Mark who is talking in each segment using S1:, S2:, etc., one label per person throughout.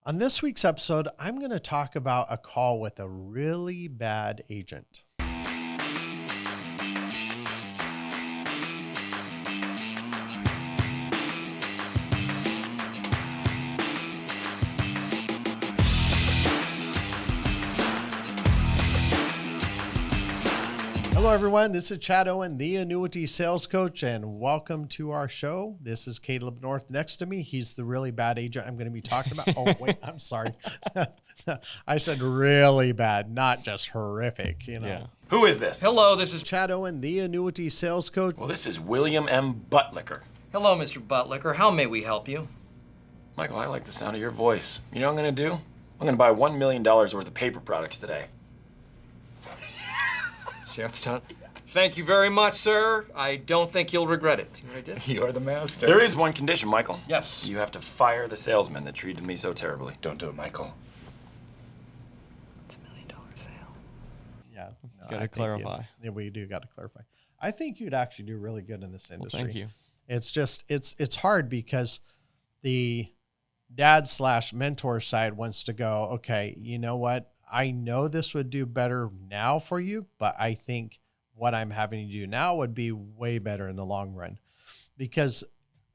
S1: On this week's episode, I'm going to talk about a call with a really bad agent. Hello, everyone. This is Chad Owen, the Annuity Sales Coach, and welcome to our show. This is Caleb North next to me. He's the really bad agent I'm going to be talking about. Oh, wait, I'm sorry. I said really bad, not just horrific, you know.
S2: Yeah.
S3: Who is this?
S4: Hello, this is
S1: Chad Owen, the Annuity Sales Coach.
S3: Well, this is William M. Buttlicker.
S4: Hello, Mr. Buttlicker. How may we help you?
S3: Michael, I like the sound of your voice. You know what I'm going to do? I'm going to buy $1 million worth of paper products today.
S4: See how it's done? Thank you very much, sir. I don't think you'll regret it. See what I did?
S2: You're the master.
S3: There is one condition, Michael.
S4: Yes.
S3: You have to fire the salesman that treated me so terribly.
S2: Don't do it, Michael.
S4: It's $1 million sale.
S1: Yeah. No,
S2: Gotta clarify.
S1: Yeah, we do got to clarify. I think you'd actually do really good in this industry.
S2: Well, thank you.
S1: It's just, it's hard because the dad/mentor side wants to go, okay, you know what? I know this would do better now for you, but I think what I'm having to do now would be way better in the long run. Because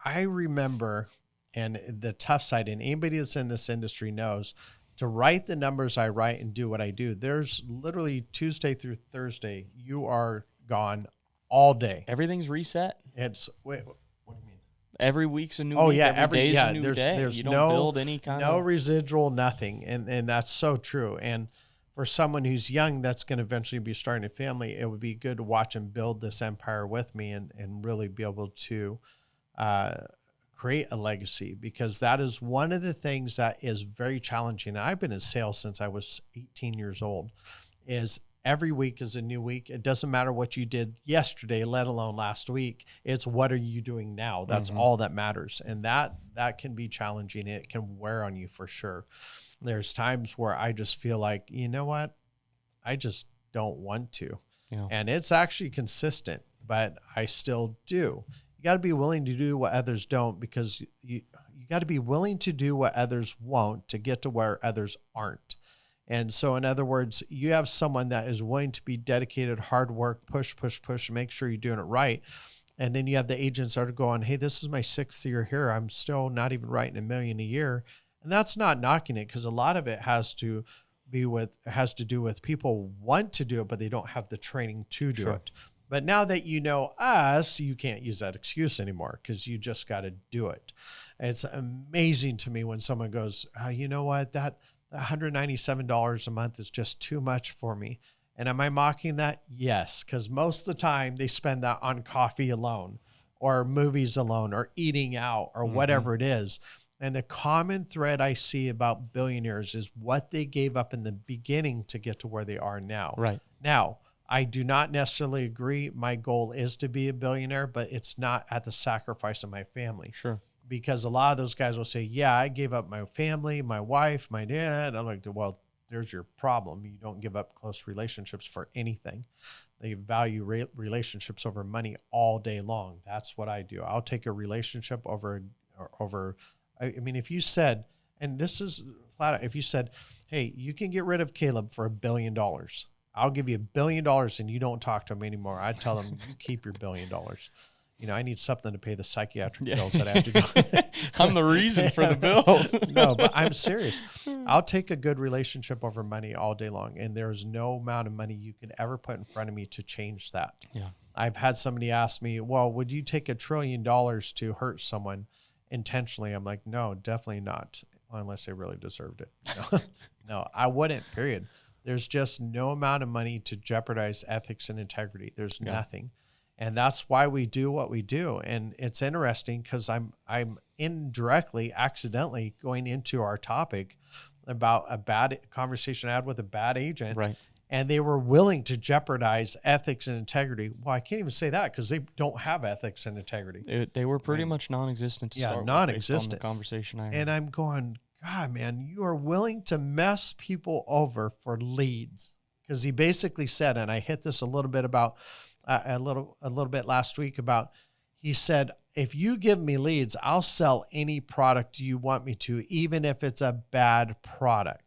S1: I remember, and the tough side, and anybody that's in this industry knows, to write the numbers I write and do what I do, there's literally Tuesday through Thursday, you are gone all day.
S2: Everything's reset.
S1: It's, wait, what do you mean?
S2: Every week's a new
S1: Oh
S2: week.
S1: yeah,
S2: every day's a new
S1: there's
S2: day. You don't build any kind
S1: no
S2: of
S1: residual, nothing, and that's so true. And for someone who's young, that's going to eventually be starting a family, it would be good to watch him build this empire with me and really be able to create a legacy, because that is one of the things that is very challenging. And I've been in sales since I was 18 years old. Is every week is a new week. It doesn't matter what you did yesterday, let alone last week. It's what are you doing now? That's all that matters. And that can be challenging. It can wear on you for sure. There's times where I just feel like, you know what? I just don't want to.
S2: Yeah.
S1: And it's actually consistent, but I still do. You got to be willing to do what others don't, because you got to be willing to do what others won't to get to where others aren't. And so, in other words, you have someone that is willing to be dedicated, hard work, push, make sure you're doing it right. And then you have the agents that are going, hey, this is my 6th year here. I'm still not even writing $1 million a year. And that's not knocking it, because a lot of it has to do with people want to do it, but they don't have the training to do it. But now that you know us, you can't use that excuse anymore, because you just got to do it. It's amazing to me when someone goes, you know what, that $197 a month is just too much for me. And am I mocking that? Yes, because most of the time they spend that on coffee alone, or movies alone, or eating out, or whatever it is. And the common thread I see about billionaires is what they gave up in the beginning to get to where they are now.
S2: Right.
S1: Now, I do not necessarily agree. My goal is to be a billionaire, but it's not at the sacrifice of my family.
S2: Sure.
S1: Because a lot of those guys will say, yeah, I gave up my family, my wife, my dad. And I'm like, well, there's your problem. You don't give up close relationships for anything. They value relationships over money all day long. That's what I do. I'll take a relationship over. I mean, if you said, and this is flat out, if you said, hey, you can get rid of Caleb for $1 billion. I'll give you $1 billion and you don't talk to him anymore. I'd tell him, you keep your $1 billion. You know, I need something to pay the psychiatric bills that I have to go.
S2: I'm the reason for the bills.
S1: No, but I'm serious. I'll take a good relationship over money all day long. And there's no amount of money you could ever put in front of me to change that.
S2: Yeah.
S1: I've had somebody ask me, well, would you take $1 trillion to hurt someone intentionally? I'm like, no, definitely not, unless they really deserved it. No, I wouldn't, period. There's just no amount of money to jeopardize ethics and integrity. There's nothing. And that's why we do what we do. And it's interesting because I'm indirectly, accidentally going into our topic about a bad conversation I had with a bad agent.
S2: Right.
S1: And they were willing to jeopardize ethics and integrity. Well, I can't even say that because they don't have ethics and integrity.
S2: They were pretty much non-existent to start with,
S1: non-existent.
S2: based on the conversation I had.
S1: And I'm going, God, man, you are willing to mess people over for leads. Because he basically said, and I hit this a little bit about a little bit last week about, he said, if you give me leads, I'll sell any product you want me to, even if it's a bad product.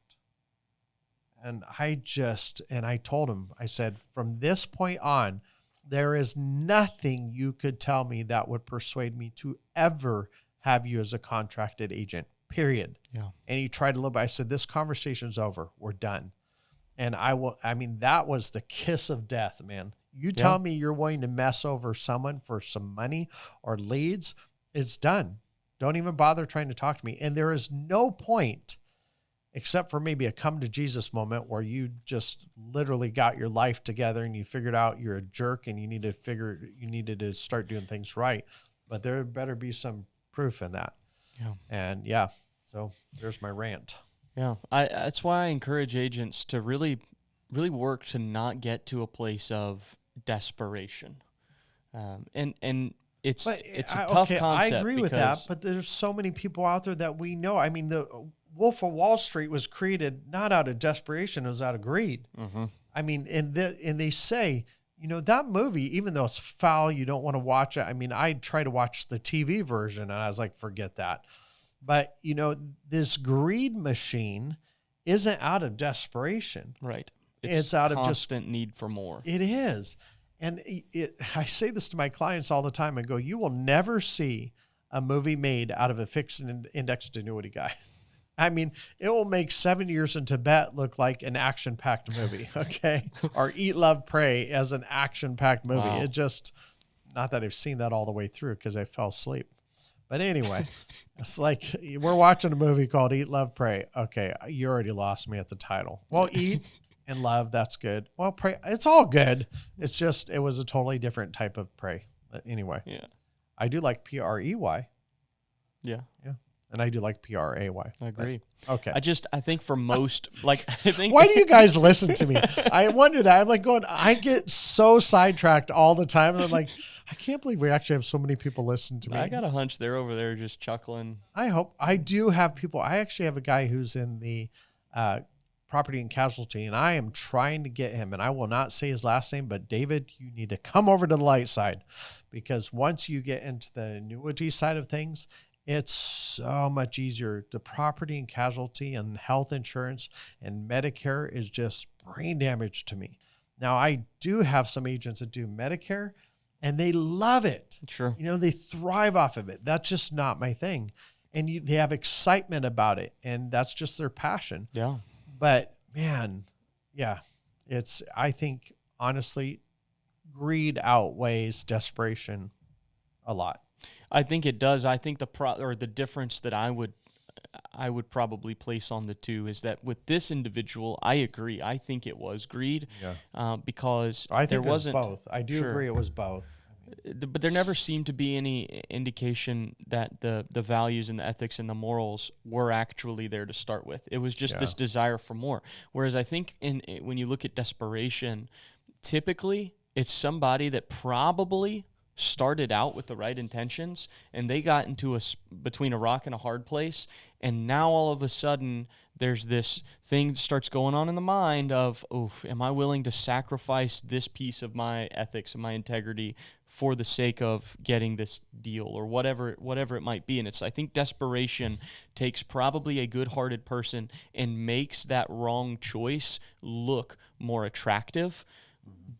S1: And I told him, I said, from this point on, there is nothing you could tell me that would persuade me to ever have you as a contracted agent, period.
S2: Yeah.
S1: And he tried a little bit. I said, this conversation's over. We're done. And that was the kiss of death, man. You tell me you're willing to mess over someone for some money or leads, it's done. Don't even bother trying to talk to me. And there is no point, except for maybe a come to Jesus moment where you just literally got your life together and you figured out you're a jerk and you needed to start doing things right. But there better be some proof in that.
S2: Yeah.
S1: And so there's my rant.
S2: Yeah. That's why I encourage agents to really, really work to not get to a place of desperation. And it's a tough concept.
S1: I agree with that, but there's so many people out there that we know. I mean, the Wolf of Wall Street was created not out of desperation, it was out of greed.
S2: Mm-hmm.
S1: I mean, and they say, that movie, even though it's foul, you don't want to watch it. I mean, I tried to watch the TV version and I was like, forget that. But, this greed machine isn't out of desperation.
S2: Right.
S1: It's out of just
S2: constant need for more.
S1: It is. And I say this to my clients all the time. I go, you will never see a movie made out of a fixed indexed annuity guy. I mean, it will make 7 Years in Tibet look like an action-packed movie, okay? Or Eat, Love, Pray as an action-packed movie.
S2: Wow.
S1: It just, not that I've seen that all the way through because I fell asleep. But anyway, it's like we're watching a movie called Eat, Love, Pray. Okay, you already lost me at the title. Well, eat and love, that's good. Well, pray, it's all good. It's just, it was a totally different type of pray. But anyway, I do like Prey.
S2: Yeah.
S1: And I do like Pray.
S2: I agree.
S1: But, okay.
S2: I think for most, I think.
S1: Why do you guys listen to me? I wonder that. I'm like I get so sidetracked all the time. And I'm like, I can't believe we actually have so many people listen to me.
S2: I got a hunch they're over there just chuckling.
S1: I hope. I do have people. I actually have a guy who's in the property and casualty, and I am trying to get him, and I will not say his last name, but David, you need to come over to the light side, because once you get into the annuity side of things, it's so much easier. The property and casualty and health insurance and Medicare is just brain damage to me. Now, I do have some agents that do Medicare, and they love it.
S2: Sure.
S1: They thrive off of it. That's just not my thing. And they have excitement about it, and that's just their passion.
S2: Yeah.
S1: But man, I think honestly, greed outweighs desperation a lot.
S2: I think it does. I think the difference that I would probably place on the two is that with this individual, I agree. I think it was greed, because
S1: I think
S2: there
S1: was
S2: wasn't
S1: both. I do agree it was both.
S2: But there never seemed to be any indication that the values and the ethics and the morals were actually there to start with. It was just this desire for more. Whereas I think when you look at desperation, typically it's somebody that probably started out with the right intentions and they got into between a rock and a hard place, and now all of a sudden there's this thing that starts going on in the mind of, am I willing to sacrifice this piece of my ethics and my integrity for the sake of getting this deal, or whatever it might be? And I think desperation takes probably a good-hearted person and makes that wrong choice look more attractive.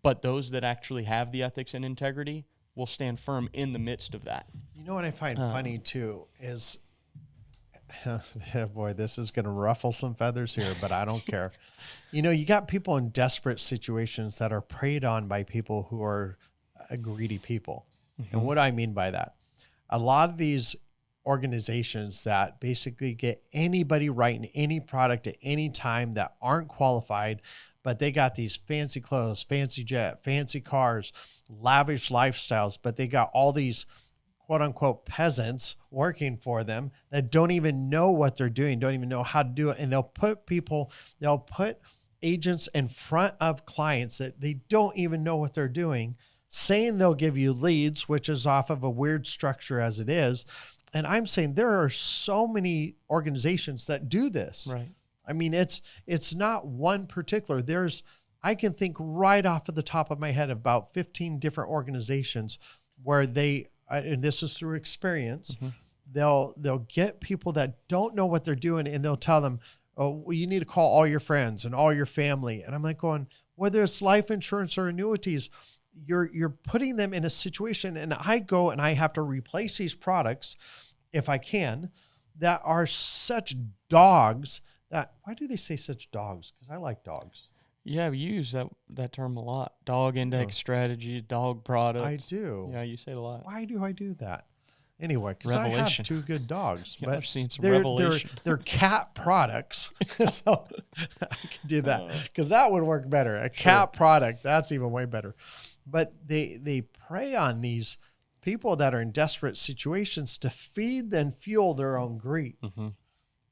S2: But those that actually have the ethics and integrity will stand firm in the midst of that.
S1: You know what I find funny too is, boy, this is going to ruffle some feathers here, but I don't care. You got people in desperate situations that are preyed on by people who are greedy people. Mm-hmm. And what do I mean by that? A lot of these organizations that basically get anybody writing any product at any time that aren't qualified, but they got these fancy clothes, fancy jet, fancy cars, lavish lifestyles, but they got all these quote unquote peasants working for them that don't even know what they're doing, don't even know how to do it. And they'll put agents in front of clients that they don't even know what they're doing, saying they'll give you leads, which is off of a weird structure as it is. And I'm saying there are so many organizations that do this.
S2: Right.
S1: I mean, it's not one particular. I can think right off of the top of my head about 15 different organizations where they and this is through experience, they'll get people that don't know what they're doing, and they'll tell them, oh, well, you need to call all your friends and all your family. And I'm like going, whether it's life insurance or annuities, you're putting them in a situation, and I go and I have to replace these products if I can, that are such dogs that, why do they say such dogs? Because I like dogs.
S2: Yeah, we use that term a lot. Dog index strategy, dog products.
S1: I do.
S2: Yeah, you say it a lot.
S1: Why do I do that? Anyway, because I have 2 good dogs.
S2: Yeah,
S1: but
S2: I've seen some
S1: they're,
S2: revelation.
S1: They're cat products. So I can do that because that would work better. A cat product, that's even way better. But they prey on these people that are in desperate situations to feed and fuel their own greed.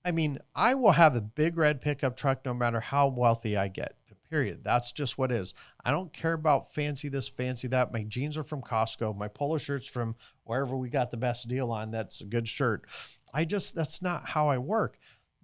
S1: I mean, I will have a big red pickup truck no matter how wealthy I get. Period. That's just what it is. I don't care about fancy this, fancy that. My jeans are from Costco. My polo shirt's from wherever we got the best deal on. That's a good shirt. That's not how I work.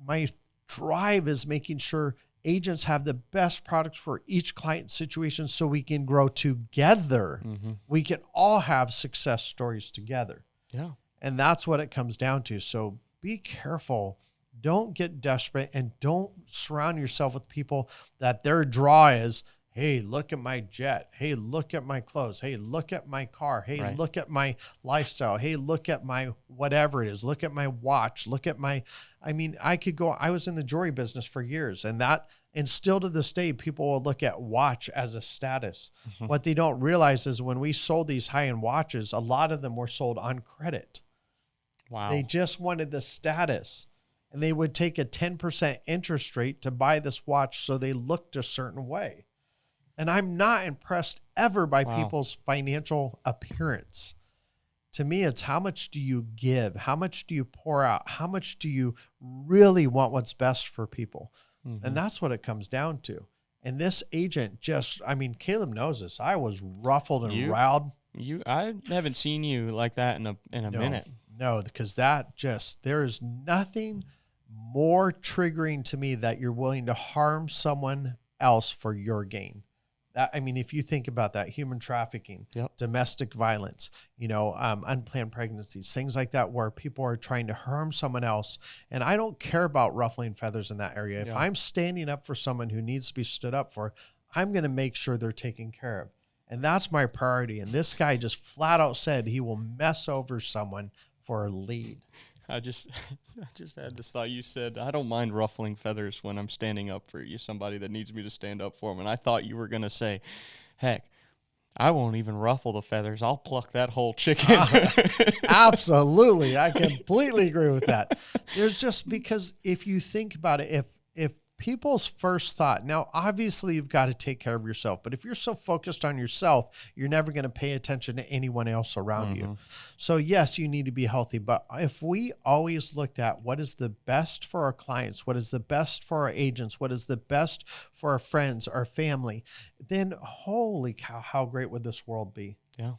S1: My drive is making sure agents have the best products for each client situation so we can grow together. We can all have success stories together.
S2: Yeah.
S1: And that's what it comes down to. So be careful. Don't get desperate, and don't surround yourself with people that their draw is, hey, look at my jet. Hey, look at my clothes. Hey, look at my car. Hey, look at my lifestyle. Hey, look at my whatever it is. Look at my watch. Look at my, I mean, I was in the jewelry business for years, and still to this day, people will look at watch as a status. What they don't realize is when we sold these high-end watches, a lot of them were sold on credit.
S2: Wow.
S1: They just wanted the status. And they would take a 10% interest rate to buy this watch so they looked a certain way. And I'm not impressed ever by people's financial appearance. To me, it's how much do you give? How much do you pour out? How much do you really want what's best for people? And that's what it comes down to. And this agent Caleb knows this. I was ruffled and riled.
S2: I haven't seen you like that in a minute.
S1: No, because there is nothing more triggering to me that you're willing to harm someone else for your gain. If you think about that, human trafficking, domestic violence, unplanned pregnancies, things like that, where people are trying to harm someone else. And I don't care about ruffling feathers in that area. If I'm standing up for someone who needs to be stood up for, I'm going to make sure they're taken care of. And that's my priority. And this guy just flat out said he will mess over someone for a lead.
S2: I just had this thought. You said, I don't mind ruffling feathers when I'm standing up for somebody that needs me to stand up for them. And I thought you were going to say, heck, I won't even ruffle the feathers. I'll pluck that whole chicken.
S1: Absolutely. I completely agree with that. There's just, because if you think about it, if people's first thought, now obviously you've got to take care of yourself, but if you're so focused on yourself, you're never going to pay attention to anyone else around you. So yes, you need to be healthy, but if we always looked at what is the best for our clients, what is the best for our agents, what is the best for our friends, our family, then holy cow, how great would this world be?
S2: Yeah.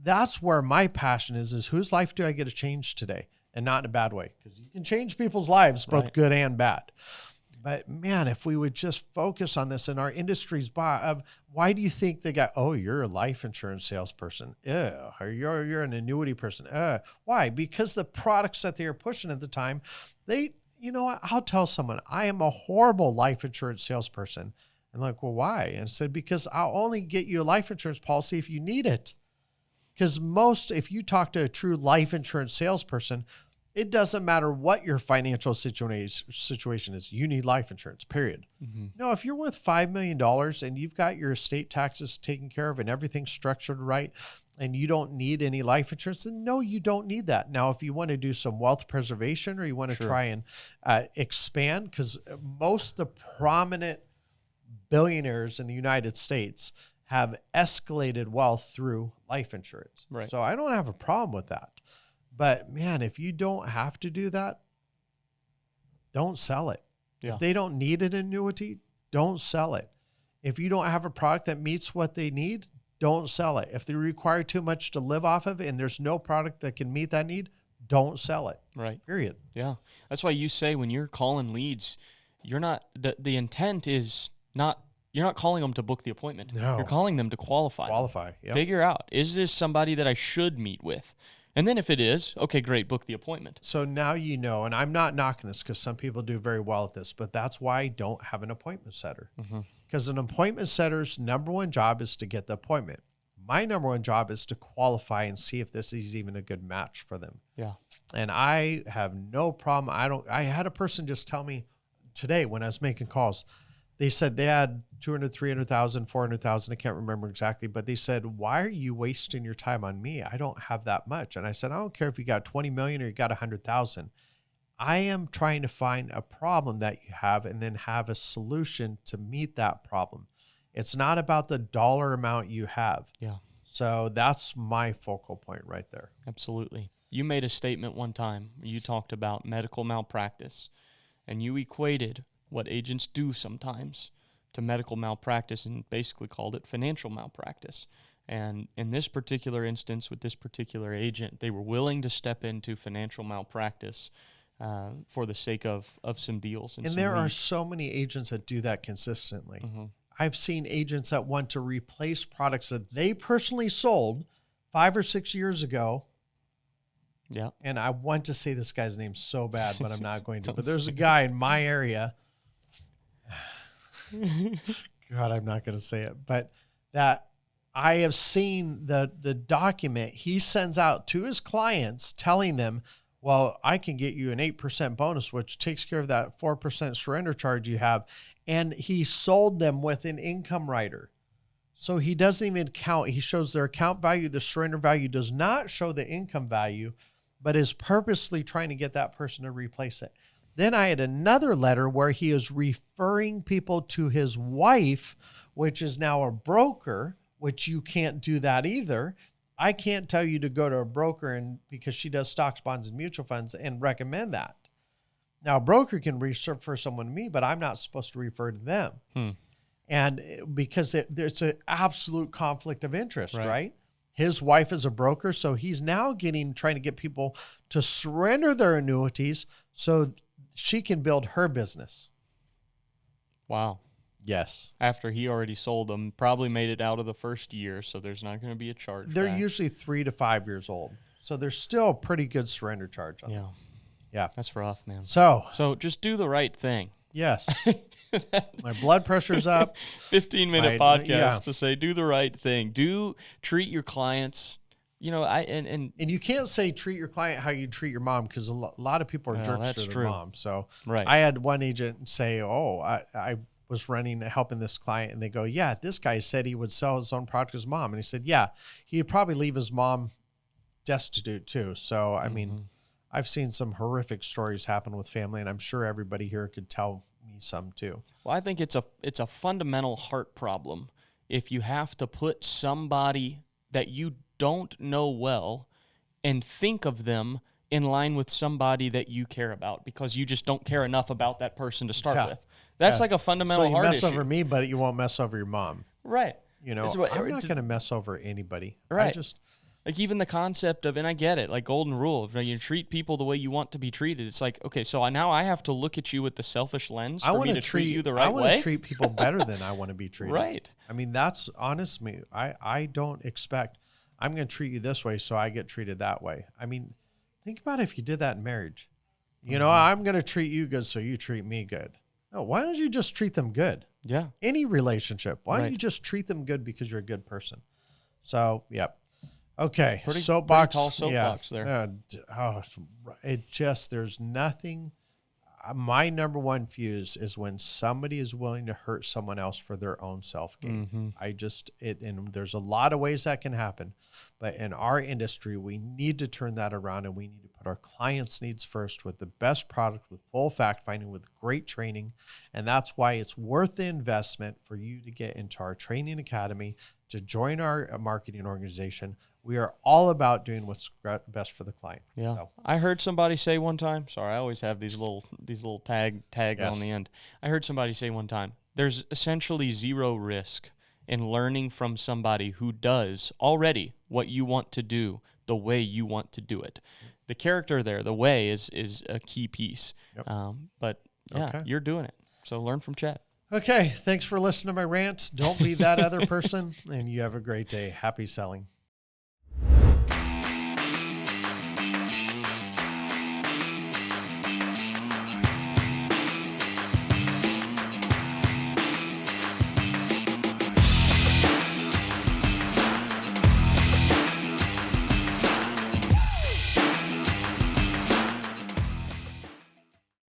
S1: That's where my passion is whose life do I get to change today? And not in a bad way, because you can change people's lives, both good and bad. But man, if we would just focus on this in our industry's why do you think they got, oh, you're a life insurance salesperson, or you're an annuity person? Why? Because the products that they were pushing at the time, I'll tell someone, I am a horrible life insurance salesperson. And like, well, why? And I said, because I'll only get you a life insurance policy if you need it. Because if you talk to a true life insurance salesperson, it doesn't matter what your financial situation is. You need life insurance, period. No, if you're worth $5 million and you've got your estate taxes taken care of and everything's structured right, and you don't need any life insurance, then no, you don't need that. Now, if you want to do some wealth preservation or you want to try and expand, because most of the prominent billionaires in the United States have escalated wealth through life insurance.
S2: Right.
S1: So I don't have a problem with that. But man, if you don't have to do that, don't sell it.
S2: Yeah.
S1: If they don't need an annuity, don't sell it. If you don't have a product that meets what they need, don't sell it. If they require too much to live off of and there's no product that can meet that need, don't sell it.
S2: Right.
S1: Period.
S2: Yeah. That's why you say when you're calling leads, you're not, the intent is not you're not calling them to book the appointment.
S1: No.
S2: You're calling them to qualify.
S1: Yep.
S2: Figure out, is this somebody that I should meet with? And then if it is, okay, great, book the appointment.
S1: So now you know, and I'm not knocking this because some people do very well at this, but that's why I don't have an appointment setter. Because an appointment setter's number one job is to get the appointment. My number one job is to qualify and see if this is even a good match for them.
S2: Yeah.
S1: And I have no problem. I had a person just tell me today when I was making calls, they said they had 200, 300,000, 400,000. I can't remember exactly, but they said, why are you wasting your time on me? I don't have that much. And I said, I don't care if you got 20 million or you got 100,000. I am trying to find a problem that you have and then have a solution to meet that problem. It's not about the dollar amount you have.
S2: Yeah.
S1: So that's my focal point right there.
S2: Absolutely. You made a statement one time. You talked about medical malpractice, and you equated what agents do sometimes to medical malpractice and basically called it financial malpractice. And in this particular instance with this particular agent, they were willing to step into financial malpractice for the sake of some deals.
S1: And there are so many agents that do that consistently. I've seen agents that want to replace products that they personally sold 5 or 6 years ago.
S2: Yeah.
S1: And I want to say this guy's name so bad, but I'm not going to. But there's a guy in my area. God, I'm not going to say it. But that I have seen the document he sends out to his clients telling them, well, I can get you an 8% bonus, which takes care of that 4% surrender charge you have. And he sold them with an income rider. So he doesn't even count. He shows their account value. The surrender value does not show the income value, but is purposely trying to get that person to replace it. Then I had another letter where he is referring people to his wife, which is now a broker, which you can't do that either. I can't tell you to go to a broker and because she does stocks, bonds, and mutual funds and recommend that. Now, a broker can refer someone to me, but I'm not supposed to refer to them. And because there's an absolute conflict of interest, right? His wife is a broker, so he's now trying to get people to surrender their annuities so she can build her business.
S2: Wow.
S1: Yes.
S2: After he already sold them, probably made it out of the first year, so there's not going to be a charge.
S1: They're usually 3 to 5 years old, so there's still a pretty good surrender charge on them. Yeah.
S2: That's rough, man.
S1: So
S2: just do the right thing.
S1: Yes. My blood pressure's up.
S2: 15-minute podcast to say do the right thing. Treat your clients. You know, and
S1: you can't say treat your client how you treat your mom because a lot of people are jerks to their mom. So I had one agent say, "Oh, I was helping this client," and they go, "Yeah, this guy said he would sell his own product to his mom," and he said, "Yeah, he'd probably leave his mom destitute too." So I mean, I've seen some horrific stories happen with family, and I'm sure everybody here could tell me some too.
S2: Well, I think it's a fundamental heart problem if you have to put somebody that you don't know well and think of them in line with somebody that you care about because you just don't care enough about that person to start with. That's like a fundamental heart issue.
S1: So you mess over me, but you won't mess over your mom.
S2: Right.
S1: You know, I'm not going to mess over anybody.
S2: Right. Like even the concept of, and I get it, like golden rule, if you treat people the way you want to be treated, it's like, okay, so now I have to look at you with the selfish lens for me to treat you the right way.
S1: I want to treat people better than I want to be treated.
S2: Right.
S1: I mean, that's honest me. I don't expect, I'm going to treat you this way so I get treated that way. I mean, think about if you did that in marriage. You know, I'm going to treat you good so you treat me good. No, why don't you just treat them good?
S2: Yeah.
S1: Any relationship. Why don't you just treat them good because you're a good person? So, yep. Okay,
S2: pretty tall soapbox there.
S1: There's nothing. My number one fuse is when somebody is willing to hurt someone else for their own self-gain. And there's a lot of ways that can happen, but in our industry, we need to turn that around and we need to put our clients' needs first with the best product, with full fact-finding, with great training. And that's why it's worth the investment for you to get into our training academy, to join our marketing organization. We are all about doing what's best for the client.
S2: Yeah. So. I heard somebody say one time, sorry, I always have these little tag on the end. I heard somebody say one time, there's essentially zero risk in learning from somebody who does already what you want to do the way you want to do it. The character there, the way is a key piece. But yeah, you're doing it. So learn from Chad.
S1: Okay. Thanks for listening to my rants. Don't be that other person. And you have a great day. Happy selling.